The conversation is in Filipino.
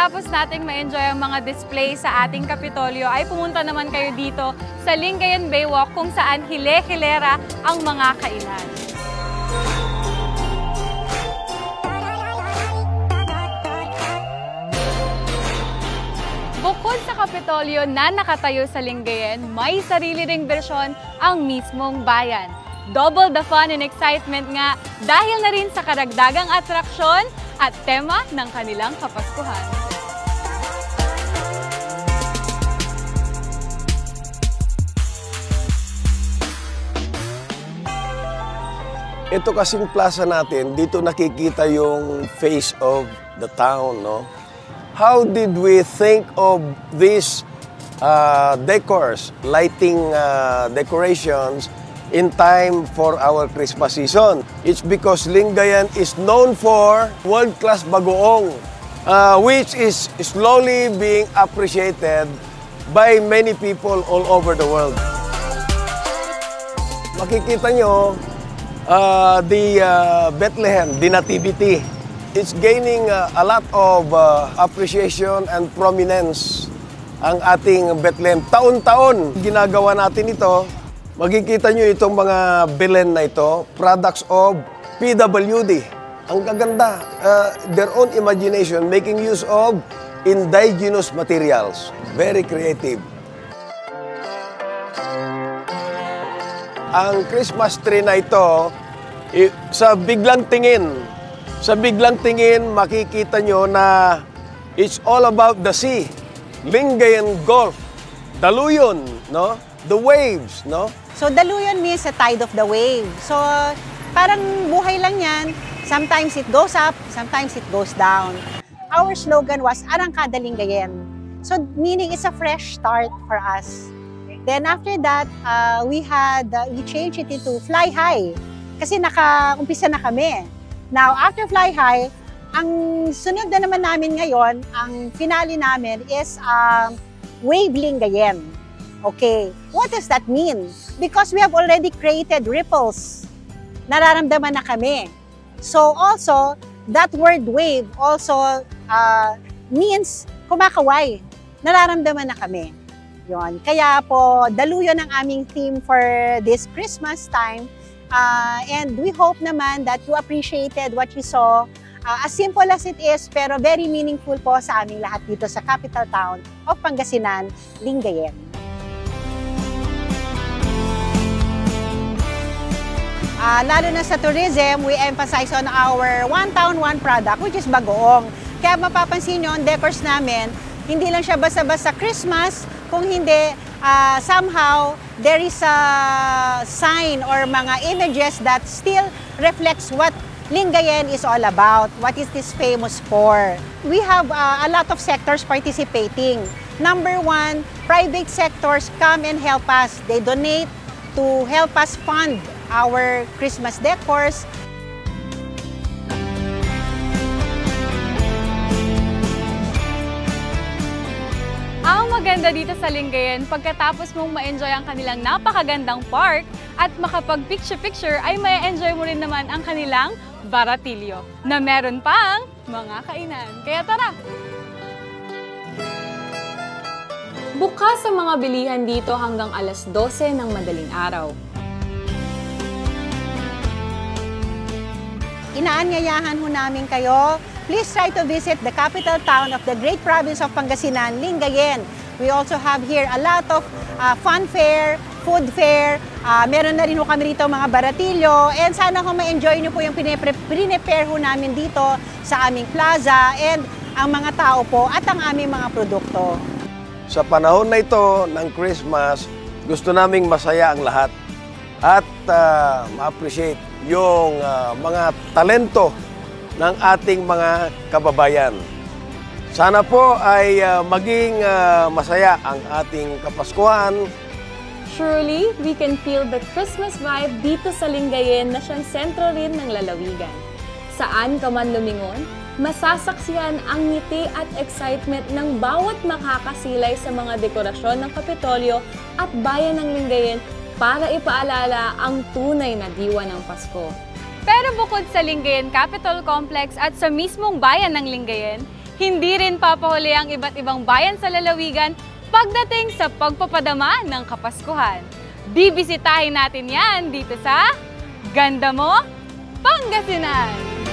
Pagkatapos nating ma-enjoy ang mga display sa ating Kapitolyo, ay pumunta naman kayo dito sa Lingayen Baywalk kung saan hile-hilera ang mga kainan. Bukod sa Kapitolyo na nakatayo sa Lingayen, may sarili ring bersyon ang mismong bayan. Double the fun and excitement nga dahil na rin sa karagdagang atraksyon at tema ng kanilang Kapaskuhan. Ito kasing plaza natin, dito nakikita yung face of the town, no? How did we think of these decors, lighting decorations in time for our Christmas season? It's because Lingayen is known for world-class bagoong, which is slowly being appreciated by many people all over the world. Makikita nyo, the Bethlehem, the Nativity, it's gaining a lot of appreciation and prominence ang ating Bethlehem. Taon-taon ginagawa natin ito. Makikita nyo itong mga Belen na ito, products of PWD. Ang gaganda, their own imagination, making use of indigenous materials. Very creative. Ang Christmas tree na ito, sa biglang tingin, makikita nyo na it's all about the sea. Lingayen Gulf, Daluyon, no? The waves, no? So, daluyan means a tide of the wave. So, parang buhay lang yan. Sometimes it goes up, sometimes it goes down. Our slogan was, Arangkada Lingayen. So, meaning it's a fresh start for us. Then after that, we changed it into Fly High. Kasi naka-umpisa na kami. Now, after Fly High, ang sunod na naman namin ngayon, ang finale namin is Wave Lingayen. Okay, what does that mean? Because we have already created ripples. Nararamdaman na kami. So also, that word wave also means kumakaway. Nararamdaman na kami. Yon. Kaya po, daluyan ang aming theme for this Christmas time. And we hope naman that you appreciated what you saw. As simple as it is, pero very meaningful po sa aming lahat dito sa capital town of Pangasinan, Lingayen. Lalo na sa tourism, we emphasize on our one town, one product, which is bagoong. Kaya mapapansin nyo, ang decors namin, hindi lang siya basta-basta Christmas, kung hindi, somehow, there is a sign or mga images that still reflects what Lingayen is all about, what is this famous for. We have a lot of sectors participating. Number one, private sectors come and help us. They donate to help us fund our Christmas decors. Ang maganda dito sa Lingayen, pagkatapos mong ma-enjoy ang kanilang napakagandang park at makapag-picture-picture, ay ma-enjoy mo rin naman ang kanilang baratilyo na meron pang mga kainan. Kaya tara! Bukas ang mga bilihan dito hanggang alas 12 ng madaling araw. Inaanyayahan ho namin kayo. Please try to visit the capital town of the great province of Pangasinan, Lingayen. We also have here a lot of fun fair, food fair. Meron na rin ho kami rito mga baratilyo. And sana ho ma-enjoy nyo po yung pinipare ho namin dito sa aming plaza and ang mga tao po at ang aming mga produkto. Sa panahon na ito ng Christmas, gusto naming masaya ang lahat at ma-appreciate yung mga talento ng ating mga kababayan. Sana po ay maging masaya ang ating Kapaskuhan. Surely, we can feel the Christmas vibe dito sa Lingayen na siyang sentro rin ng lalawigan. Saan ka man lumingon, masasaksihan ang ngiti at excitement ng bawat makakasilay sa mga dekorasyon ng Kapitolyo at bayan ng Lingayen para ipaalala ang tunay na diwa ng Pasko. Pero bukod sa Lingayen Capitol Complex at sa mismong bayan ng Lingayen, Hindi rin papahuli ang iba't ibang bayan sa lalawigan pagdating sa pagpapadama ng Kapaskuhan. Bibisitahin natin yan dito sa Ganda Mo, Pangasinan!